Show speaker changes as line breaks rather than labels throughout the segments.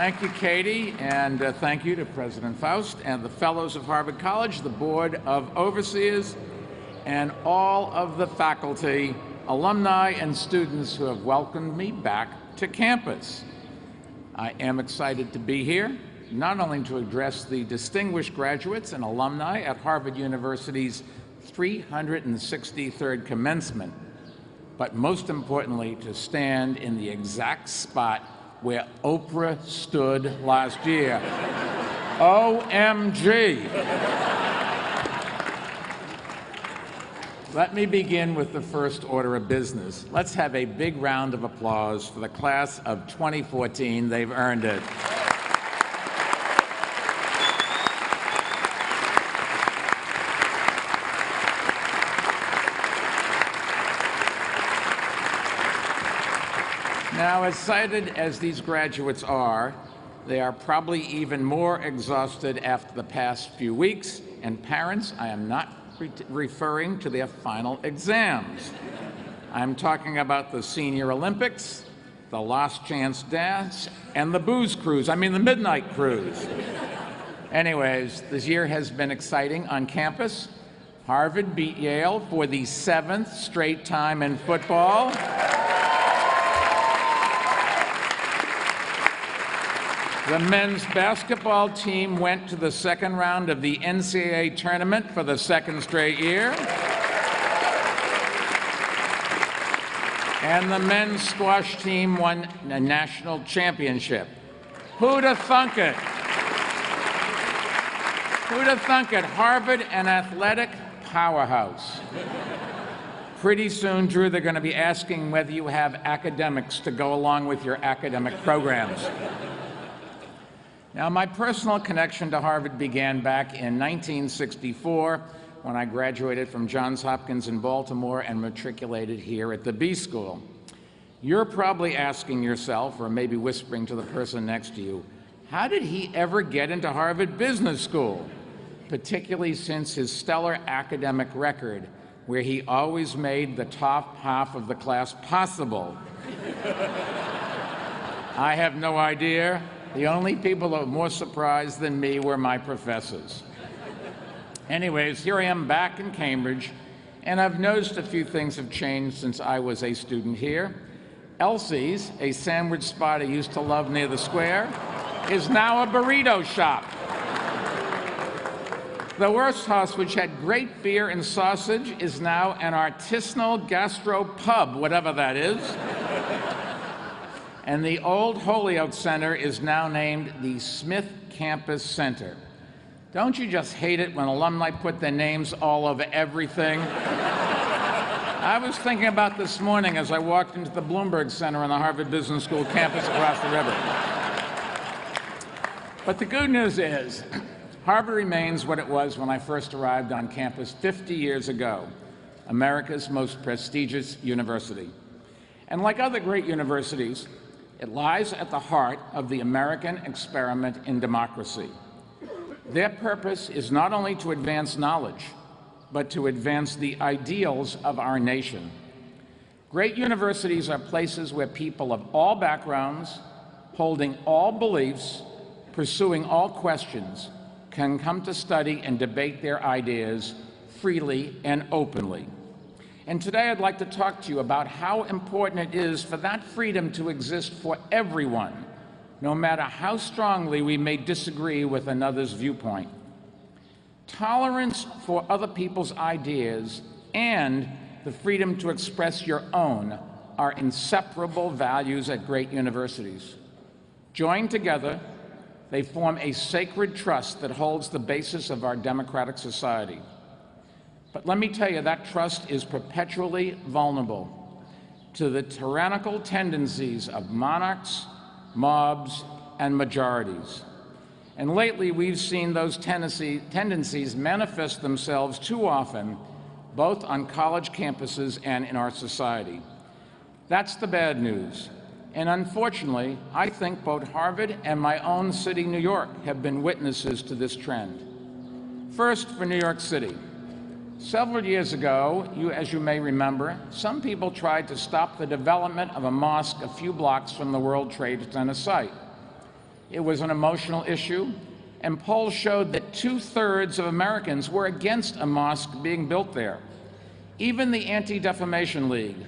Thank you, Katie, and thank you to President Faust and the Fellows of Harvard College, the Board of Overseers, and all of the faculty, alumni, and students who have welcomed me back to campus. I am excited to be here, not only to address the distinguished graduates and alumni at Harvard University's 363rd commencement, but most importantly, to stand in the exact spot where Oprah stood last year. OMG. Let me begin with the first order of business. Let's have a big round of applause for the class of 2014. They've earned it. Now, as excited as these graduates are, they are probably even more exhausted after the past few weeks. And parents, I am not referring to their final exams. I'm talking about the Senior Olympics, the Last Chance Dance, and the booze cruise. I mean the midnight cruise. Anyways, this year has been exciting on campus. Harvard beat Yale for the 7th straight time in football. The men's basketball team went to the second round of the NCAA tournament for the 2nd straight year. And the men's squash team won a national championship. Who'd have thunk it? Who'd have thunk it? Harvard, an athletic powerhouse. Pretty soon, Drew, they're going to be asking whether you have academics to go along with your academic programs. Now, my personal connection to Harvard began back in 1964 when I graduated from Johns Hopkins in Baltimore and matriculated here at the B School. You're probably asking yourself, or maybe whispering to the person next to you, how did he ever get into Harvard Business School? Particularly since his stellar academic record, where he always made the top half of the class possible. I have no idea. The only people who were more surprised than me were my professors. Anyways, here I am back in Cambridge, and I've noticed a few things have changed since I was a student here. Elsie's, a sandwich spot I used to love near the square, is now a burrito shop. The Worst House, which had great beer and sausage, is now an artisanal gastro pub, whatever that is. And the old Holyoke Center is now named the Smith Campus Center. Don't you just hate it when alumni put their names all over everything? I was thinking about this morning as I walked into the Bloomberg Center on the Harvard Business School campus across the river. But the good news is, Harvard remains what it was when I first arrived on campus 50 years ago, America's most prestigious university. And like other great universities, it lies at the heart of the American experiment in democracy. Their purpose is not only to advance knowledge, but to advance the ideals of our nation. Great universities are places where people of all backgrounds, holding all beliefs, pursuing all questions, can come to study and debate their ideas freely and openly. And today I'd like to talk to you about how important it is for that freedom to exist for everyone, no matter how strongly we may disagree with another's viewpoint. Tolerance for other people's ideas and the freedom to express your own are inseparable values at great universities. Joined together, they form a sacred trust that holds the basis of our democratic society. But let me tell you, that trust is perpetually vulnerable to the tyrannical tendencies of monarchs, mobs, and majorities. And lately, we've seen those tendencies manifest themselves too often, both on college campuses and in our society. That's the bad news. And unfortunately, I think both Harvard and my own city, New York, have been witnesses to this trend. First, for New York City. Several years ago, as you may remember, some people tried to stop the development of a mosque a few blocks from the World Trade Center site. It was an emotional issue, and polls showed that 2/3 of Americans were against a mosque being built there. Even the Anti-Defamation League,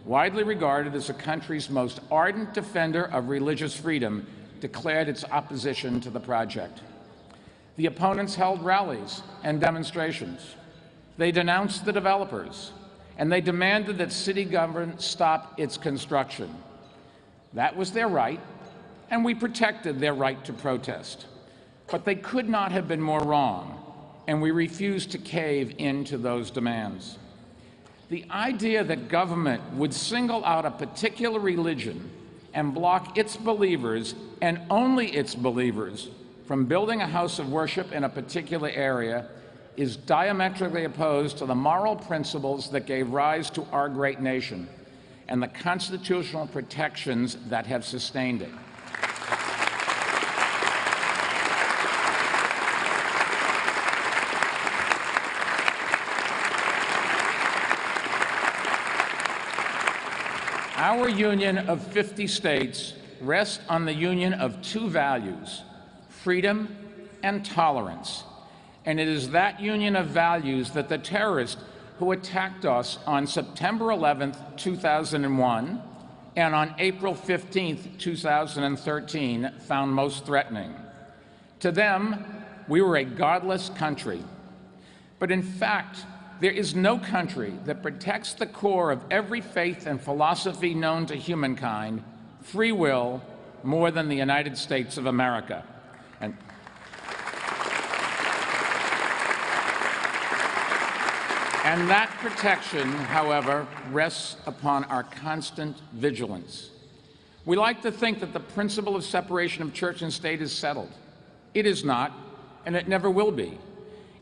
widely regarded as the country's most ardent defender of religious freedom, declared its opposition to the project. The opponents held rallies and demonstrations. They denounced the developers, and they demanded that city government stop its construction. That was their right, and we protected their right to protest. But they could not have been more wrong, and we refused to cave into those demands. The idea that government would single out a particular religion and block its believers, and only its believers, from building a house of worship in a particular area is diametrically opposed to the moral principles that gave rise to our great nation and the constitutional protections that have sustained it. Our union of 50 states rests on the union of two values, freedom and tolerance. And it is that union of values that the terrorists who attacked us on September 11, 2001, and on April 15, 2013, found most threatening. To them, we were a godless country. But in fact, there is no country that protects the core of every faith and philosophy known to humankind, free will, more than the United States of America. And that protection, however, rests upon our constant vigilance. We like to think that the principle of separation of church and state is settled. It is not, and it never will be.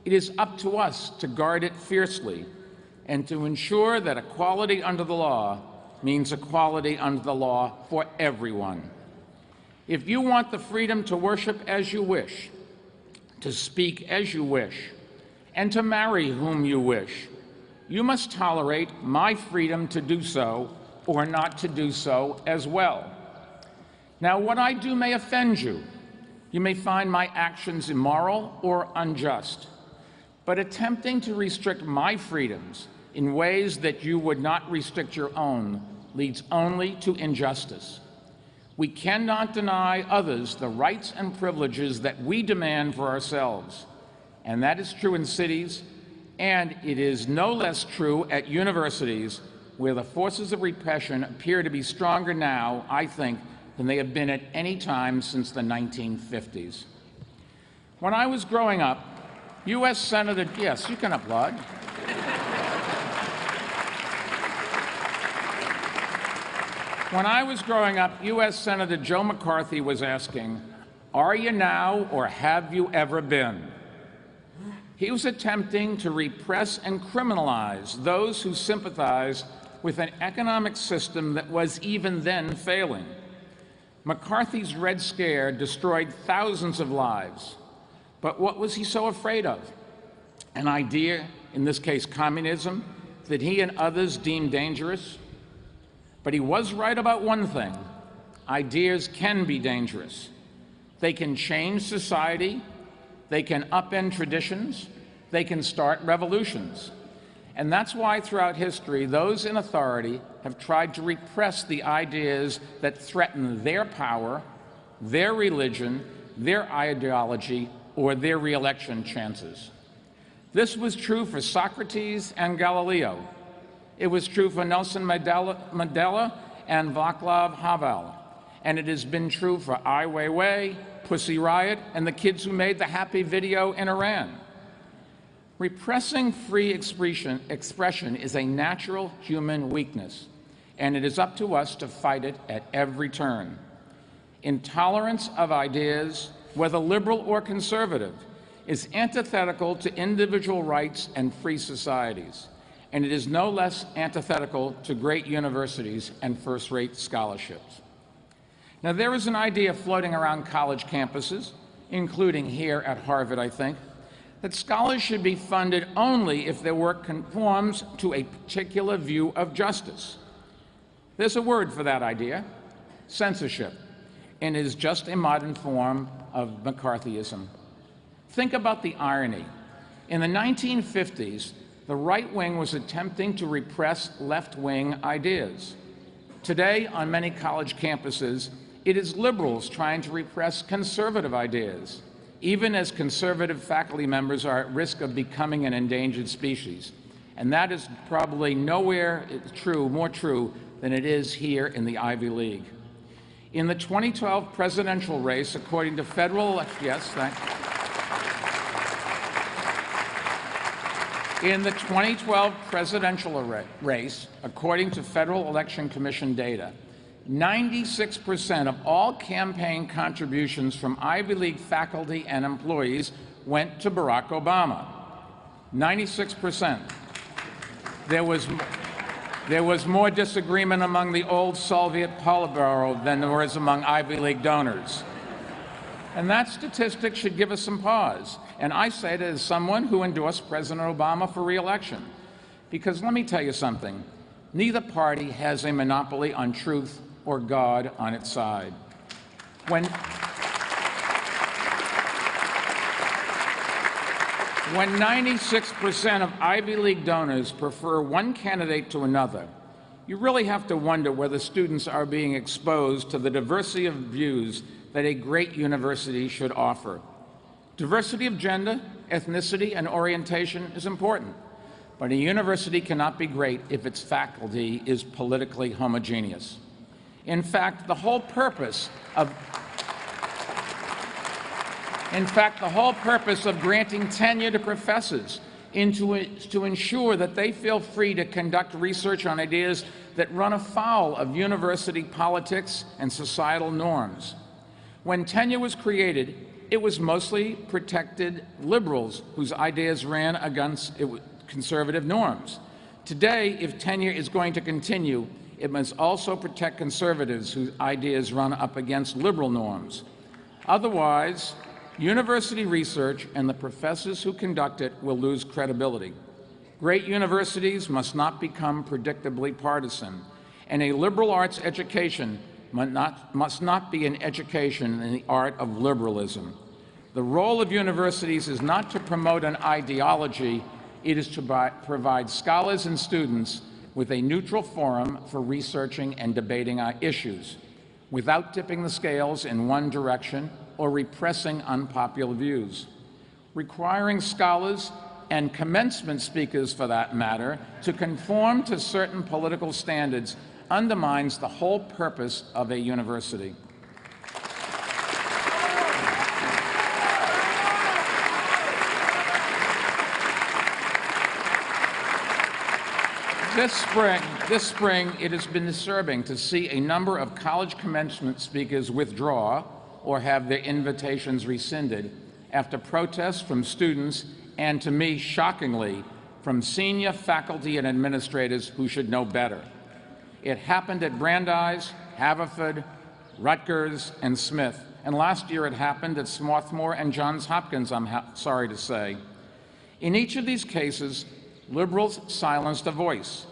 It is up to us to guard it fiercely and to ensure that equality under the law means equality under the law for everyone. If you want the freedom to worship as you wish, to speak as you wish, and to marry whom you wish, you must tolerate my freedom to do so or not to do so as well. Now, what I do may offend you. You may find my actions immoral or unjust. But attempting to restrict my freedoms in ways that you would not restrict your own leads only to injustice. We cannot deny others the rights and privileges that we demand for ourselves. And that is true in cities, and it is no less true at universities, where the forces of repression appear to be stronger now, I think, than they have been at any time since the 1950s. When I was growing up, U.S. Senator, yes, you can applaud. When I was growing up, U.S. Senator Joe McCarthy was asking, "Are you now or have you ever been?" He was attempting to repress and criminalize those who sympathize with an economic system that was even then failing. McCarthy's Red Scare destroyed thousands of lives. But what was he so afraid of? An idea, in this case communism, that he and others deemed dangerous? But he was right about one thing. Ideas can be dangerous. They can change society. They can upend traditions. They can start revolutions. And that's why throughout history, those in authority have tried to repress the ideas that threaten their power, their religion, their ideology, or their re-election chances. This was true for Socrates and Galileo. It was true for Nelson Mandela and Václav Havel. And it has been true for Ai Weiwei, Pussy Riot, and the kids who made the happy video in Iran. Repressing free expression is a natural human weakness, and it is up to us to fight it at every turn. Intolerance of ideas, whether liberal or conservative, is antithetical to individual rights and free societies, and it is no less antithetical to great universities and first-rate scholarships. Now, there is an idea floating around college campuses, including here at Harvard, I think, that scholars should be funded only if their work conforms to a particular view of justice. There's a word for that idea: censorship. and is just a modern form of McCarthyism. Think about the irony. In the 1950s, the right wing was attempting to repress left-wing ideas. Today, on many college campuses, it is liberals trying to repress conservative ideas, even as conservative faculty members are at risk of becoming an endangered species. And that is probably nowhere more true than it is here in the Ivy League. In the 2012 presidential race, according to federal, In the 2012 presidential race, according to Federal Election Commission data, 96% of all campaign contributions from Ivy League faculty and employees went to Barack Obama. 96%. There was more disagreement among the old Soviet Politburo than there was among Ivy League donors. And that statistic should give us some pause. And I say that as someone who endorsed President Obama for re-election. Because let me tell you something, neither party has a monopoly on truth or God on its side. When 96% of Ivy League donors prefer one candidate to another, you really have to wonder whether students are being exposed to the diversity of views that a great university should offer. Diversity of gender, ethnicity, and orientation is important, but a university cannot be great if its faculty is politically homogeneous. In fact, the whole purpose of granting tenure to professors is to ensure that they feel free to conduct research on ideas that run afoul of university politics and societal norms. When tenure was created, it was mostly protected liberals whose ideas ran against conservative norms. Today, if tenure is going to continue, it must also protect conservatives whose ideas run up against liberal norms. Otherwise, university research and the professors who conduct it will lose credibility. Great universities must not become predictably partisan, and a liberal arts education must not be an education in the art of liberalism. The role of universities is not to promote an ideology, it is to provide scholars and students with a neutral forum for researching and debating issues, without tipping the scales in one direction or repressing unpopular views. Requiring scholars and commencement speakers, for that matter, to conform to certain political standards undermines the whole purpose of a university. This spring, it has been disturbing to see a number of college commencement speakers withdraw or have their invitations rescinded after protests from students and, to me, shockingly, from senior faculty and administrators who should know better. It happened at Brandeis, Haverford, Rutgers, and Smith, and last year it happened at Swarthmore and Johns Hopkins, I'm sorry to say. In each of these cases, liberals silenced a voice,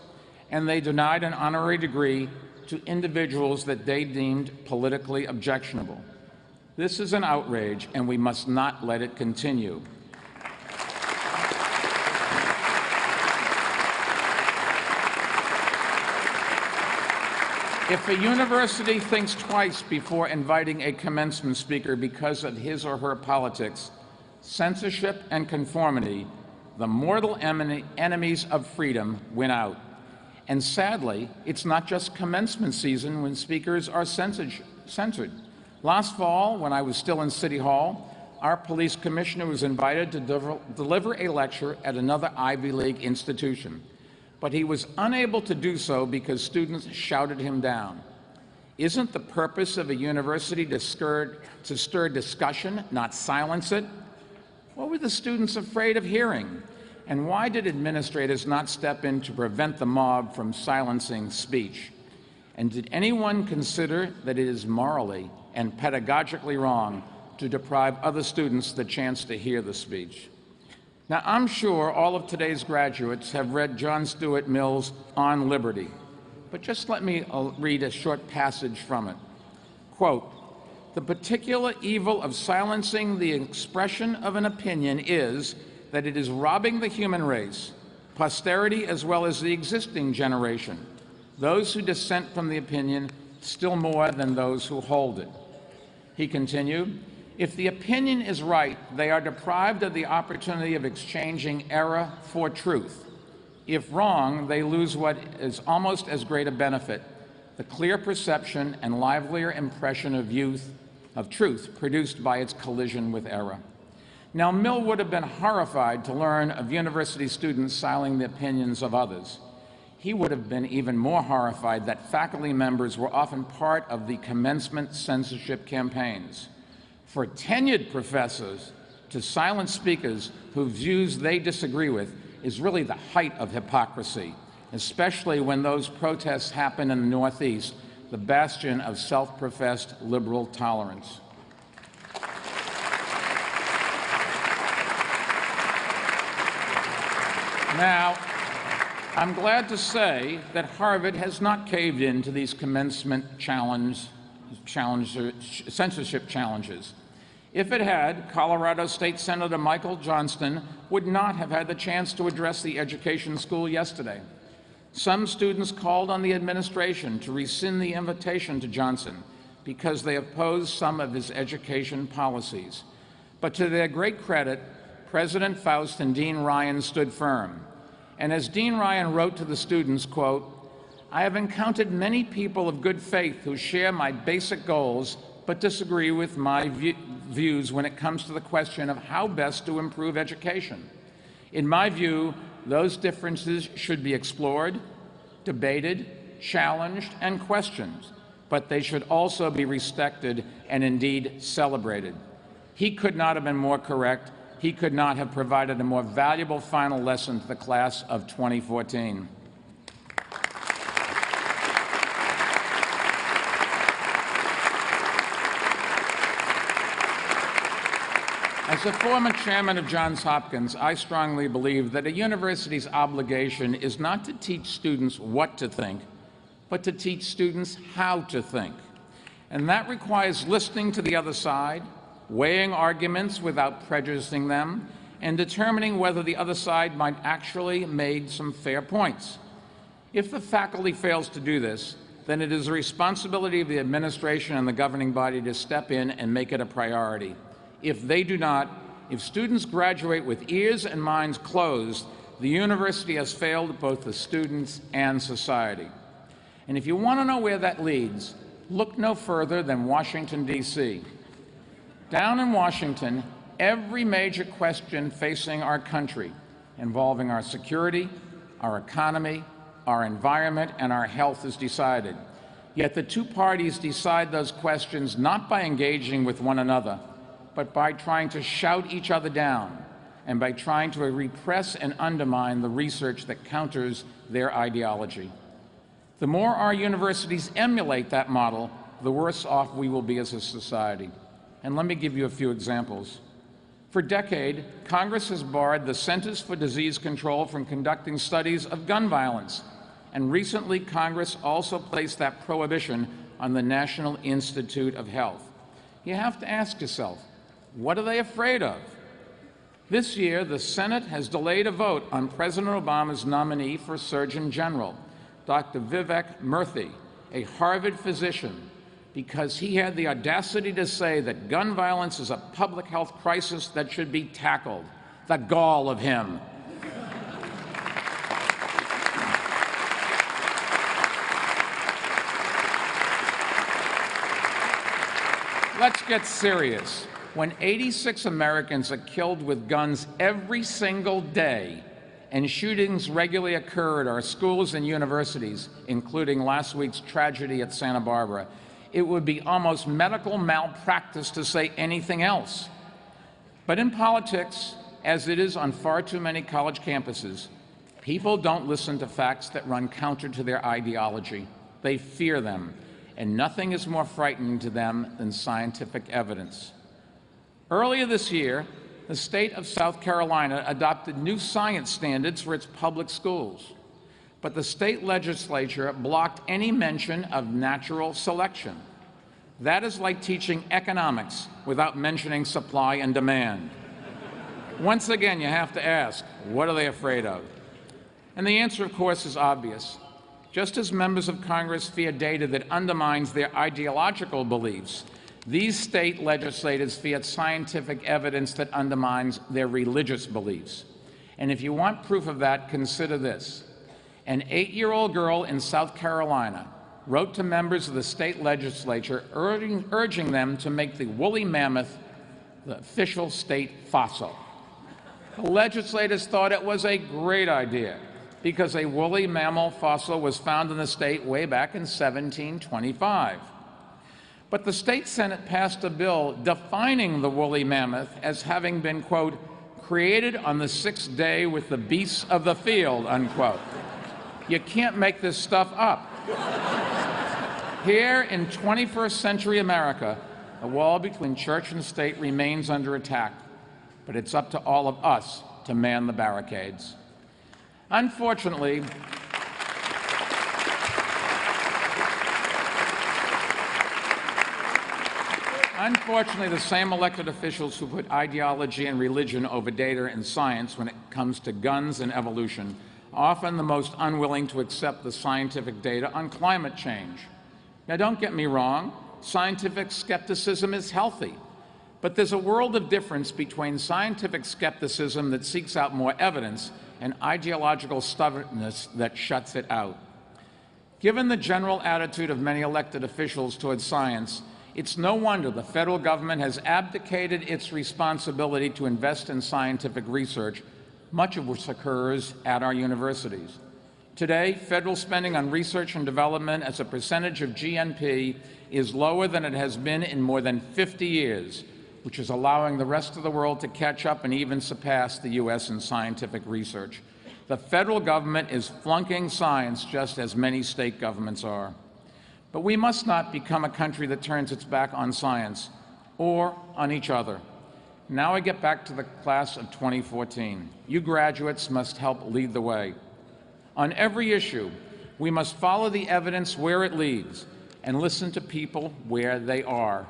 and they denied an honorary degree to individuals that they deemed politically objectionable. This is an outrage, and we must not let it continue. If a university thinks twice before inviting a commencement speaker because of his or her politics, censorship and conformity, the mortal enemies of freedom win out. And sadly, it's not just commencement season when speakers are censored. Last fall, when I was still in City Hall, our police commissioner was invited to deliver a lecture at another Ivy League institution, but he was unable to do so because students shouted him down. Isn't the purpose of a university to stir discussion, not silence it? What were the students afraid of hearing? And why did administrators not step in to prevent the mob from silencing speech? And did anyone consider that it is morally and pedagogically wrong to deprive other students the chance to hear the speech? Now, I'm sure all of today's graduates have read John Stuart Mill's On Liberty, but just let me read a short passage from it. Quote, "The particular evil of silencing the expression of an opinion is that it is robbing the human race, posterity as well as the existing generation, those who dissent from the opinion still more than those who hold it." He continued, "If the opinion is right, they are deprived of the opportunity of exchanging error for truth. If wrong, they lose what is almost as great a benefit, the clear perception and livelier impression of truth produced by its collision with error." Now, Mill would have been horrified to learn of university students silencing the opinions of others. He would have been even more horrified that faculty members were often part of the commencement censorship campaigns. For tenured professors to silence speakers whose views they disagree with is really the height of hypocrisy, especially when those protests happen in the Northeast, the bastion of self-professed liberal tolerance. Now, I'm glad to say that Harvard has not caved in to these commencement censorship challenges. If it had, Colorado State Senator Michael Johnston would not have had the chance to address the education school yesterday. Some students called on the administration to rescind the invitation to Johnson because they opposed some of his education policies. But to their great credit, President Faust and Dean Ryan stood firm. And as Dean Ryan wrote to the students, quote, "I have encountered many people of good faith who share my basic goals but disagree with my views when it comes to the question of how best to improve education. In my view, those differences should be explored, debated, challenged, and questioned, but they should also be respected and indeed celebrated." He could not have been more correct. He could not have provided a more valuable final lesson to the class of 2014. As a former chairman of Johns Hopkins, I strongly believe that a university's obligation is not to teach students what to think, but to teach students how to think. And that requires listening to the other side, weighing arguments without prejudicing them, and determining whether the other side might actually make some fair points. If the faculty fails to do this, then it is the responsibility of the administration and the governing body to step in and make it a priority. If they do not, if students graduate with ears and minds closed, the university has failed both the students and society. And if you want to know where that leads, look no further than Washington, D.C. Down in Washington, every major question facing our country, involving our security, our economy, our environment, and our health, is decided. Yet the two parties decide those questions not by engaging with one another, but by trying to shout each other down and by trying to repress and undermine the research that counters their ideology. The more our universities emulate that model, the worse off we will be as a society. And let me give you a few examples. For a decade, Congress has barred the Centers for Disease Control from conducting studies of gun violence. And recently, Congress also placed that prohibition on the National Institute of Health. You have to ask yourself, what are they afraid of? This year, the Senate has delayed a vote on President Obama's nominee for Surgeon General, Dr. Vivek Murthy, a Harvard physician, because he had the audacity to say that gun violence is a public health crisis that should be tackled. The gall of him. Let's get serious. When 86 Americans are killed with guns every single day, and shootings regularly occur at our schools and universities, including last week's tragedy at Santa Barbara, it would be almost medical malpractice to say anything else. But in politics, as it is on far too many college campuses, people don't listen to facts that run counter to their ideology. They fear them, and nothing is more frightening to them than scientific evidence. Earlier this year, the state of South Carolina adopted new science standards for its public schools, but the state legislature blocked any mention of natural selection. That is like teaching economics without mentioning supply and demand. Once again, you have to ask, what are they afraid of? And the answer, of course, is obvious. Just as members of Congress fear data that undermines their ideological beliefs, these state legislators fear scientific evidence that undermines their religious beliefs. And if you want proof of that, consider this. An 8-year-old girl in South Carolina wrote to members of the state legislature urging them to make the woolly mammoth the official state fossil. The legislators thought it was a great idea because a woolly mammal fossil was found in the state way back in 1725. But the state Senate passed a bill defining the woolly mammoth as having been, quote, created on the 6th day with the beasts of the field, unquote. You can't make this stuff up. Here in 21st century America, the wall between church and state remains under attack, but it's up to all of us to man the barricades. Unfortunately, the same elected officials who put ideology and religion over data and science when it comes to guns and evolution are often the most unwilling to accept the scientific data on climate change. Now, don't get me wrong, scientific skepticism is healthy, but there's a world of difference between scientific skepticism that seeks out more evidence and ideological stubbornness that shuts it out. Given the general attitude of many elected officials towards science, it's no wonder the federal government has abdicated its responsibility to invest in scientific research, much of which occurs at our universities. Today, federal spending on research and development as a percentage of GNP is lower than it has been in more than 50 years, which is allowing the rest of the world to catch up and even surpass the U.S. in scientific research. The federal government is flunking science just as many state governments are. But we must not become a country that turns its back on science or on each other. Now I get back to the class of 2014. You graduates must help lead the way. On every issue, we must follow the evidence where it leads and listen to people where they are.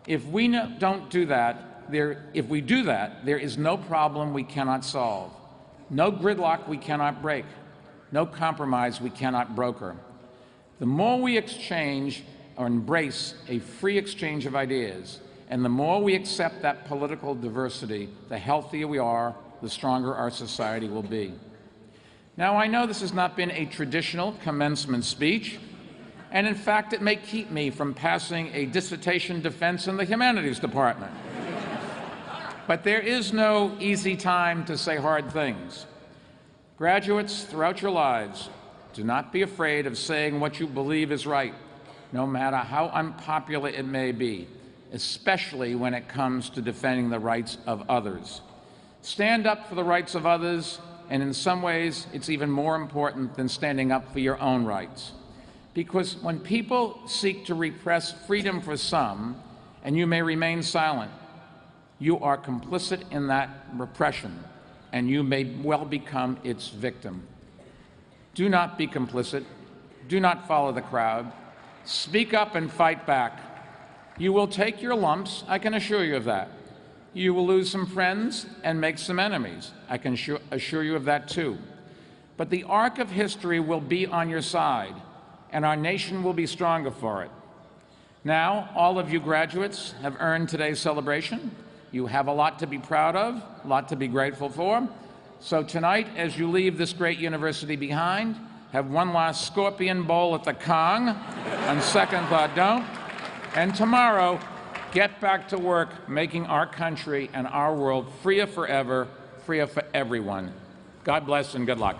If we do that, there is no problem we cannot solve, no gridlock we cannot break, no compromise we cannot broker. The more we exchange or embrace a free exchange of ideas, and the more we accept that political diversity, the healthier we are, the stronger our society will be. Now, I know this has not been a traditional commencement speech, and in fact, it may keep me from passing a dissertation defense in the humanities department. But there is no easy time to say hard things. Graduates, throughout your lives, do not be afraid of saying what you believe is right, no matter how unpopular it may be, especially when it comes to defending the rights of others. Stand up for the rights of others, and in some ways, it's even more important than standing up for your own rights. Because when people seek to repress freedom for some, and you may remain silent, you are complicit in that repression, and you may well become its victim. Do not be complicit. Do not follow the crowd. Speak up and fight back. You will take your lumps, I can assure you of that. You will lose some friends and make some enemies. I can assure you of that too. But the arc of history will be on your side, and our nation will be stronger for it. Now, all of you graduates have earned today's celebration. You have a lot to be proud of, a lot to be grateful for. So tonight, as you leave this great university behind, have one last scorpion bowl at the Kong. On second thought, don't. And tomorrow, get back to work making our country and our world freer forever, freer for everyone. God bless and good luck.